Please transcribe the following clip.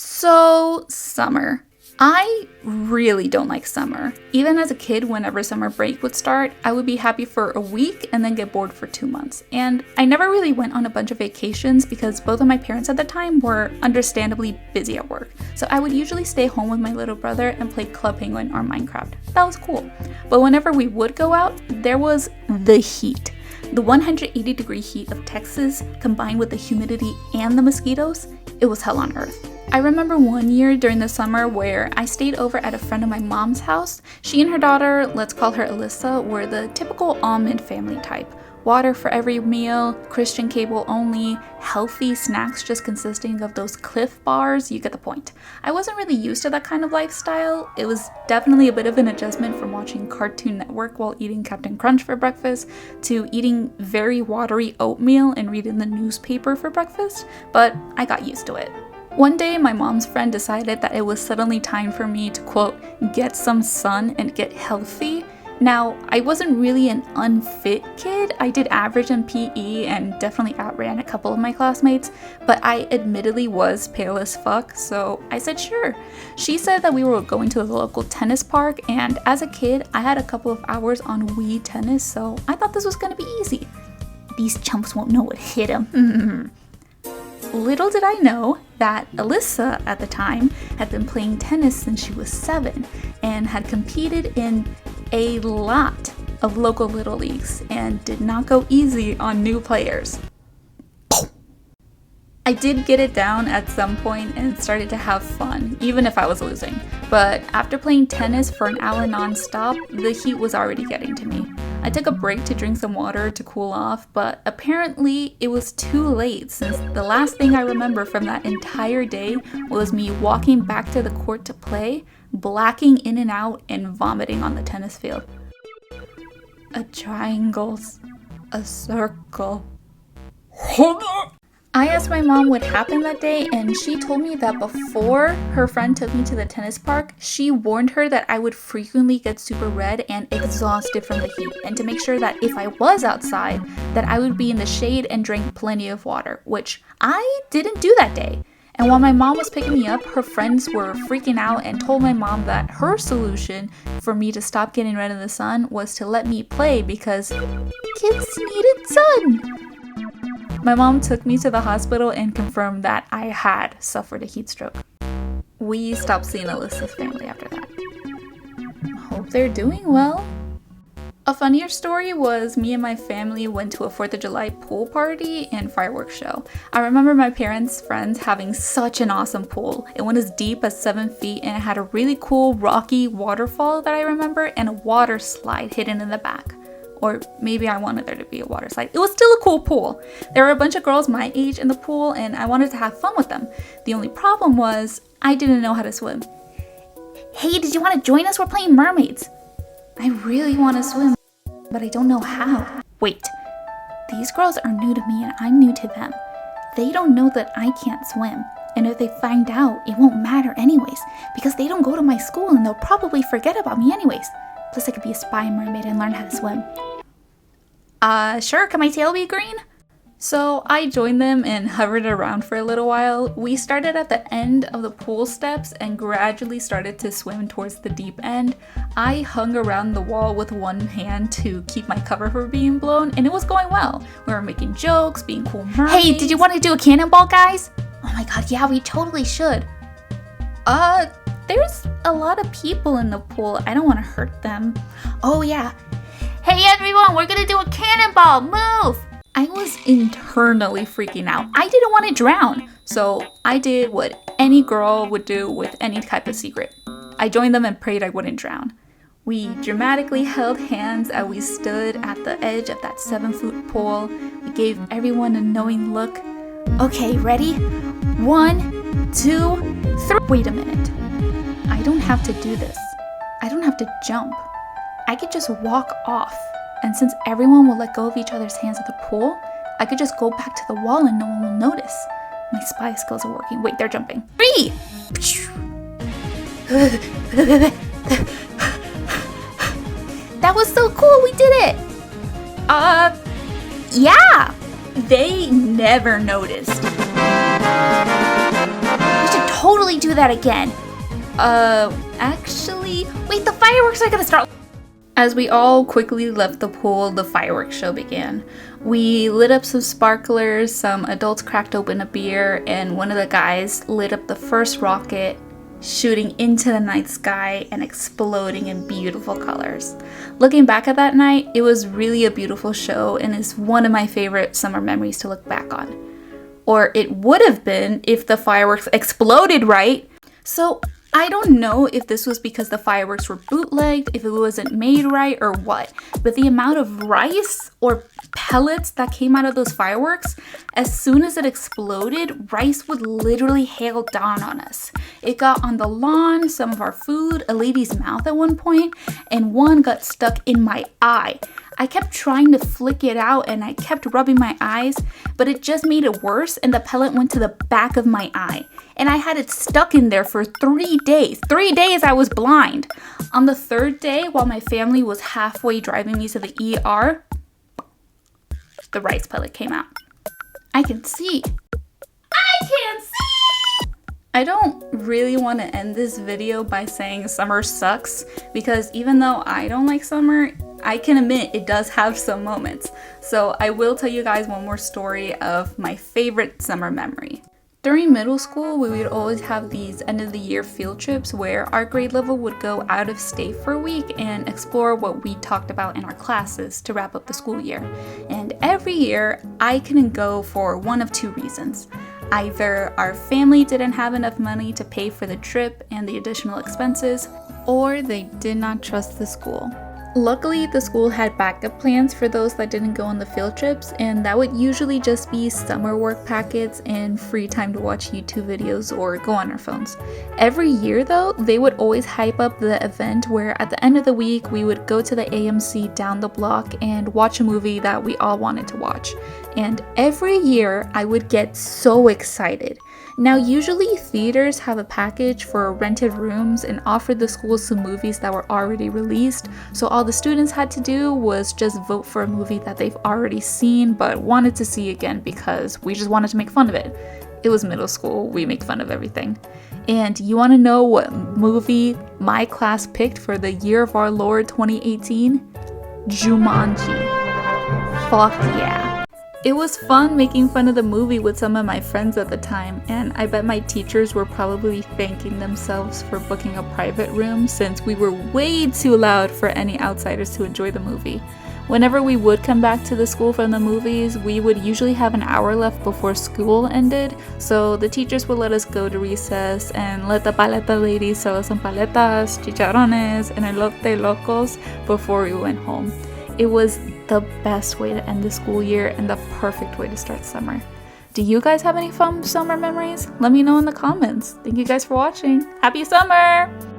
So, summer. I really don't like summer. Even as a kid, whenever summer break would start, I would be happy for a week and then get bored for 2 months. And I never really went on a bunch of vacations because both of my parents at the time were understandably busy at work. So I would usually stay home with my little brother and play Club Penguin or Minecraft. That was cool. But whenever we would go out, there was the heat. The 180-degree heat of Texas combined with the humidity and the mosquitoes, it was hell on earth. I remember one year during the summer where I stayed over at a friend of my mom's house. She and her daughter, let's call her Alyssa, were the typical almond family type. Water for every meal, Christian cable only, healthy snacks just consisting of those Cliff bars, you get the point. I wasn't really used to that kind of lifestyle. It was definitely a bit of an adjustment from watching Cartoon Network while eating Captain Crunch for breakfast to eating very watery oatmeal and reading the newspaper for breakfast, but I got used to it. One day, my mom's friend decided that it was suddenly time for me to, quote, get some sun and get healthy. Now, I wasn't really an unfit kid. I did average in PE and definitely outran a couple of my classmates, but I admittedly was pale as fuck, so I said sure. She said that we were going to the local tennis park, and as a kid, I had a couple of hours on Wii tennis, so I thought this was gonna be easy. These chumps won't know what hit them. Little did I know that Alyssa at the time had been playing tennis since she was 7 and had competed in a lot of local little leagues and did not go easy on new players. I did get it down at some point and started to have fun, even if I was losing. But after playing tennis for an hour non-stop, the heat was already getting to me. I took a break to drink some water to cool off, but apparently it was too late since the last thing I remember from that entire day was me walking back to the court to play, blacking in and out, and vomiting on the tennis field. A triangle's a circle. I asked my mom what happened that day, and she told me that before her friend took me to the tennis park, she warned her that I would frequently get super red and exhausted from the heat, and to make sure that if I was outside, that I would be in the shade and drink plenty of water, which I didn't do that day. And while my mom was picking me up, her friends were freaking out and told my mom that her solution for me to stop getting red in the sun was to let me play because kids needed sun. My mom took me to the hospital and confirmed that I had suffered a heat stroke. We stopped seeing Alyssa's family after that. Hope they're doing well. A funnier story was me and my family went to a 4th of July pool party and fireworks show. I remember my parents' friends having such an awesome pool. It went as deep as 7 feet and it had a really cool rocky waterfall that I remember and a water slide hidden in the back. Or maybe I wanted there to be a water slide. It was still a cool pool. There were a bunch of girls my age in the pool and I wanted to have fun with them. The only problem was I didn't know how to swim. Hey, did you want to join us? We're playing mermaids. I really want to swim, but I don't know how. Wait, these girls are new to me and I'm new to them. They don't know that I can't swim. And if they find out, it won't matter anyways, because they don't go to my school and they'll probably forget about me anyways. Plus I could be a spy mermaid and learn how to swim. Sure, can my tail be green? So I joined them and hovered around for a little while. We started at the end of the pool steps and gradually started to swim towards the deep end. I hung around the wall with one hand to keep my cover from being blown, and it was going well. We were making jokes, being cool mermaids. Hey, did you want to do a cannonball, guys? Oh my god, yeah, we totally should. There's a lot of people in the pool. I don't want to hurt them. Oh yeah. Hey everyone, we're gonna do a cannonball, move! I was internally freaking out. I didn't want to drown, so I did what any girl would do with any type of secret. I joined them and prayed I wouldn't drown. We dramatically held hands as we stood at the edge of that 7-foot pool. We gave everyone a knowing look. Okay, ready? 1, 2, 3. Wait a minute. I don't have to do this. I don't have to jump. I could just walk off. And since everyone will let go of each other's hands at the pool, I could just go back to the wall and no one will notice. My spy skills are working. Wait, they're jumping. 3! That was so cool, we did it! Yeah! They never noticed. We should totally do that again. Actually, wait, the fireworks are gonna start. As we all quickly left the pool, the fireworks show began. We lit up some sparklers, some adults cracked open a beer, and one of the guys lit up the first rocket, shooting into the night sky and exploding in beautiful colors. Looking back at that night, it was really a beautiful show and is one of my favorite summer memories to look back on. Or it would have been if the fireworks exploded right. So I don't know if this was because the fireworks were bootlegged, if it wasn't made right, or what, but the amount of rice or pellets that came out of those fireworks, as soon as it exploded, rice would literally hail down on us. It got on the lawn, some of our food, a lady's mouth at one point, and one got stuck in my eye. I kept trying to flick it out and I kept rubbing my eyes, but it just made it worse and the pellet went to the back of my eye. And I had it stuck in there for 3 days. 3 days I was blind. On the third day, while my family was halfway driving me to the ER, the rice pellet came out. I can see. I can see! I don't really want to end this video by saying summer sucks, because even though I don't like summer, I can admit it does have some moments. So I will tell you guys one more story of my favorite summer memory. During middle school, we would always have these end of the year field trips where our grade level would go out of state for a week and explore what we talked about in our classes to wrap up the school year. And every year, I couldn't go for one of two reasons. Either our family didn't have enough money to pay for the trip and the additional expenses, or they did not trust the school. Luckily, the school had backup plans for those that didn't go on the field trips, and that would usually just be summer work packets and free time to watch YouTube videos or go on our phones. Every year though, they would always hype up the event where at the end of the week, we would go to the AMC down the block and watch a movie that we all wanted to watch. And every year, I would get so excited. Now, usually theaters have a package for rented rooms and offered the schools some movies that were already released, so all the students had to do was just vote for a movie that they've already seen but wanted to see again because we just wanted to make fun of it. It was middle school, we make fun of everything. And you want to know what movie my class picked for the year of our Lord 2018? Jumanji. Fuck yeah. It was fun making fun of the movie with some of my friends at the time, and I bet my teachers were probably thanking themselves for booking a private room since we were way too loud for any outsiders to enjoy the movie. Whenever we would come back to the school from the movies, we would usually have an hour left before school ended, so the teachers would let us go to recess and let the paleta ladies sell us some paletas, chicharrones, and elote locos before we went home. It was the best way to end the school year and the perfect way to start summer. Do you guys have any fun summer memories? Let me know in the comments. Thank you guys for watching. Happy summer!